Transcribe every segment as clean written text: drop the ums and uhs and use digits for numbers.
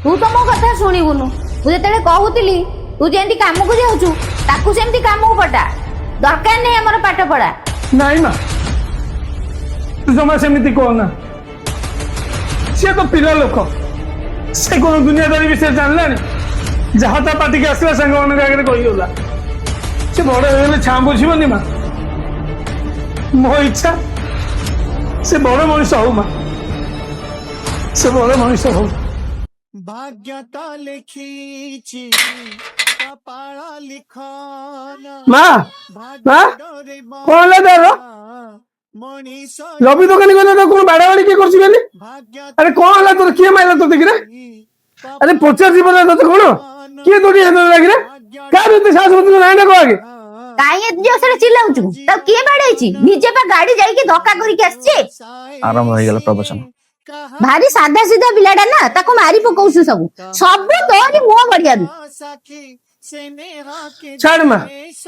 तू तो मो कथा शुणुनु मुझे कहूली तू जमी कम को जाऊँ ताकू सेमती कम को पटा दरकार नहीं आमर पाठ पढ़ा नाई माँ तू जमा सेमती कहना सी तो पिला लोक से कौन दुनियादारी विषय जानलानी जहाँ ता पार्टी के आसला सांग मान आगे कहीगला से बड़ हो छा बुझीबनी माँ मो इच्छा से बड़ मनीष हो माँ से बड़ मनीष हो भाग्यता लिखी माँ माँ कौन ले दे रवि दुकानी को तो कौन बाड़ा बाड़ी किए करछि बेली अरे कौन हला तोर किए माइला तो देखि रे अरे पचार जीवन तो कौन किए तोड़ी हेद लागी रे का रे सास मत ना ना को आगे काहे जो सरे चिल्लाउछु तब किए बाड़ैछि निजे पे गाड़ी जाई के धक्का करी के आछी आराम हो गेला प्रवचन भारी सादा सीधा पिलाटा ना ताको मारी पकाउछु सब सब तोरी मुंह बढ़िया दु छाड़ माँ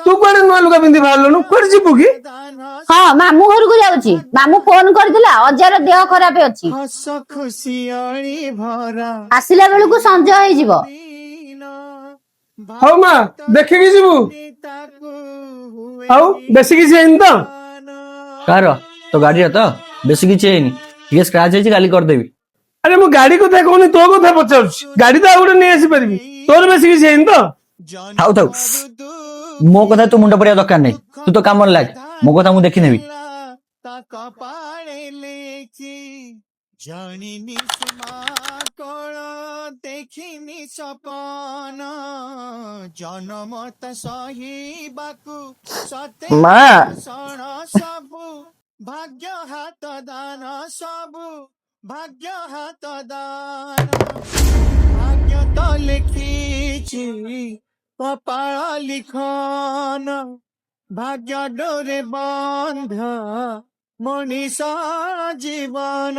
तू कोड़े नुआ लुगा पिंधि बाहरलनु कोड़े जीवु की हां मामू घर को जाउछि मामू फोन करदिला अजार देह खराब अछि हस खुशियाणी भरा आसिला बेलु को संजय होई जिवो हाउ माँ देखे की जीवु हाउ बेसी की जेन तो कार तो गाड़ी रे तो बेसी किछि हेनी ये स्क्रैच है गाली कर देबी अरे मो गाड़ी को कहूनी तो कथा पचारुछि गाड़ी तो आउटे नहीं आसी परिबी तोर बेसी की जेन तो थाउ थाउ मो कथा तू मुंडा पड़िया दरकार नहीं तू तो काम लाग मो कथा मु देखि नेबी जानिनी कल देखिनी सपन जनमत सहीबाकू सते माँ सण सबु भाग्य हाथ दान सबु भाग्य हाथ दान भाग्य तो लिखिछि कपाळ लिखन भाग्य डोरे बंध मनीष जीवन।